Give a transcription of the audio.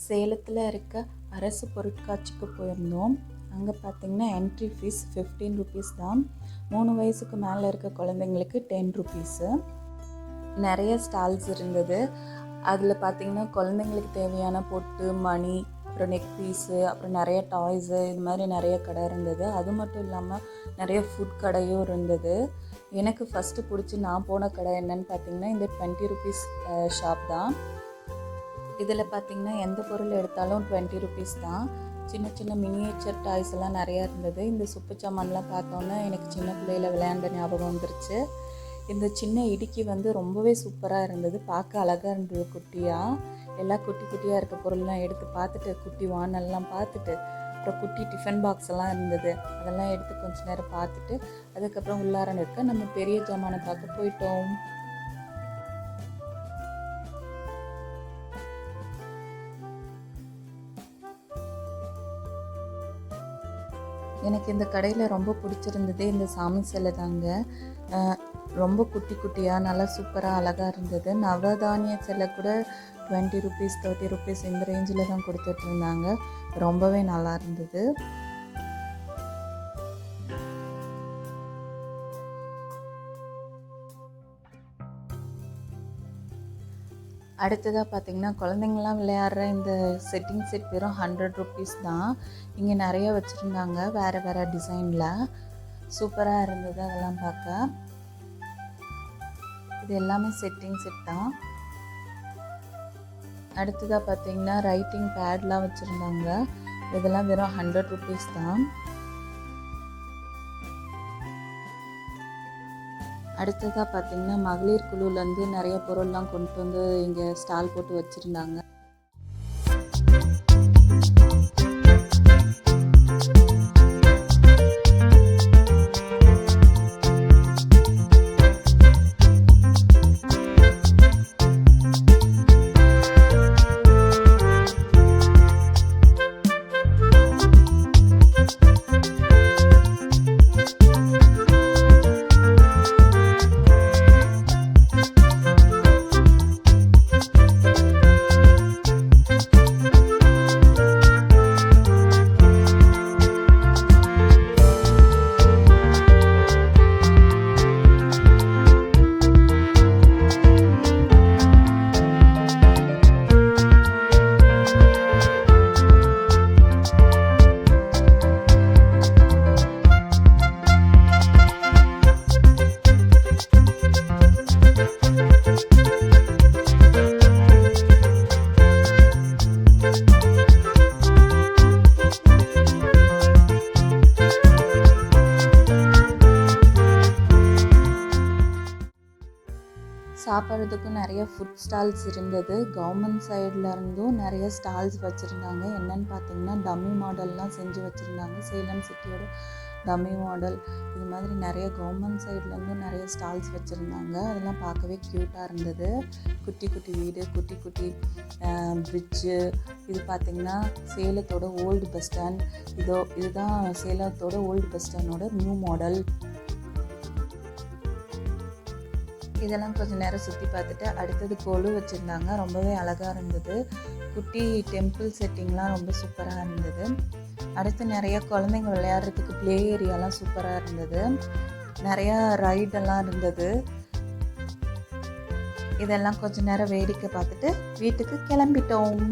சேலத்தில் இருக்க அரசு பொருட்காட்சிக்கு போயிருந்தோம். அங்கே பார்த்திங்கன்னா என்ட்ரி ஃபீஸ் 15 ருபீஸ் தான். 3 வயசுக்கு மேலே இருக்க குழந்தைங்களுக்கு 10 ருபீஸு. நிறைய ஸ்டால்ஸ் இருந்தது. அதில் பார்த்திங்கன்னா குழந்தைங்களுக்கு தேவையான பொட்டு, மணி, அப்புறம் நெக் பீஸு, அப்புறம் நிறைய டாய்ஸு, இது மாதிரி நிறைய கடை இருந்தது. அது மட்டும் இல்லாமல் நிறைய ஃபுட் கடையும் இருந்தது. எனக்கு ஃபஸ்ட்டு பிடிச்சி நான் போன கடை என்னன்னு பார்த்திங்கன்னா இந்த 20 ருபீஸ் ஷாப் தான். இதில் பார்த்திங்கன்னா எந்த பொருள் எடுத்தாலும் 20 ருபீஸ் தான். சின்ன சின்ன மினியேச்சர் டாய்ஸ் எல்லாம் நிறையா இருந்தது. இந்த சுப்பு சாமான்லாம் பார்த்தோன்னே எனக்கு சின்ன பிள்ளையில விளையாண்ட ஞாபகம் வந்துருச்சு. இந்த சின்ன இடுக்கி ரொம்பவே சூப்பராக இருந்தது. பார்க்க அழகாக இருந்தது. குட்டியாக எல்லாம் குட்டி குட்டியாக இருக்க பொருள்லாம் எடுத்து பார்த்துட்டு, குட்டி வானெல்லாம் பார்த்துட்டு, அப்புறம் குட்டி டிஃபன் பாக்ஸ் எல்லாம் இருந்தது. அதெல்லாம் எடுத்து கொஞ்சம் நேரம் பார்த்துட்டு அதுக்கப்புறம் உள்ளார இருக்க நம்ம பெரிய ஜாமானை பார்க்க போயிட்டோம். எனக்கு இந்த கடையில் ரொம்ப பிடிச்சிருந்தது இந்த சாமி சிலை தாங்க. ரொம்ப குட்டி குட்டியாக நல்லா சூப்பராக அழகாக இருந்தது. நவதானிய சிலை கூட 20 ருபீஸ் 30 ருபீஸ் இந்த ரேஞ்சில் தான் கொடுத்துட்ருந்தாங்க. ரொம்பவே நல்லா இருந்தது. அடுத்ததாக பார்த்திங்கன்னா குழந்தைங்களாம் விளையாடுற இந்த செட்டிங் செட் வெறும் 100 ருபீஸ் தான். இங்கே நிறைய வச்சுருந்தாங்க வேறு வேறு டிசைனில். சூப்பராக இருந்தது அதெல்லாம் பார்க்க. இது எல்லாமே செட்டிங் செட் தான். அடுத்ததாக பார்த்திங்கன்னா ரைட்டிங் பேட்லாம் வச்சுருந்தாங்க. இதெல்லாம் வெறும் 100 ருபீஸ் தான். அடுத்ததாக பார்த்திங்கன்னா மகளிர் குழுலேருந்து நிறைய பொருள்லாம் கொண்டு வந்து இங்கே ஸ்டால் போட்டு வச்சுருந்தாங்க. சாப்பிட்றதுக்கும் நிறைய ஃபுட் ஸ்டால்ஸ் இருந்தது. கவர்மெண்ட் சைடில் இருந்தும் நிறைய ஸ்டால்ஸ் வச்சுருந்தாங்க. என்னென்னு பார்த்தீங்கன்னா டம்மி மாடல்லாம் செஞ்சு வச்சுருந்தாங்க. சேலம் சிட்டியோட டம்மி மாடல் இது மாதிரி நிறைய கவர்மெண்ட் சைட்லேருந்தும் நிறைய ஸ்டால்ஸ் வச்சுருந்தாங்க. அதெல்லாம் பார்க்கவே க்யூட்டாக இருந்தது. குட்டி குட்டி வீடு, குட்டி குட்டி பிரிட்ஜு. இது பார்த்திங்கன்னா சேலத்தோட ஓல்டு பஸ் ஸ்டாண்ட். இதுதான் சேலத்தோட ஓல்டு பஸ் ஸ்டாண்டோட நியூ மாடல். இதெல்லாம் கொஞ்சம் நேரம் சுற்றி பார்த்துட்டு அடுத்தது கொலு வச்சுருந்தாங்க. ரொம்பவே அழகாக இருந்தது. குட்டி டெம்பிள் செட்டிங்லாம் ரொம்ப சூப்பராக இருந்தது. அடுத்து நிறைய குழந்தைங்க விளையாடுறதுக்கு ப்ளே ஏரியாலாம் சூப்பராக இருந்தது. நிறையா ரைடெல்லாம் இருந்தது. இதெல்லாம் கொஞ்சம் நேரம் வேடிக்கை பார்த்துட்டு வீட்டுக்கு கிளம்பிட்டோம்.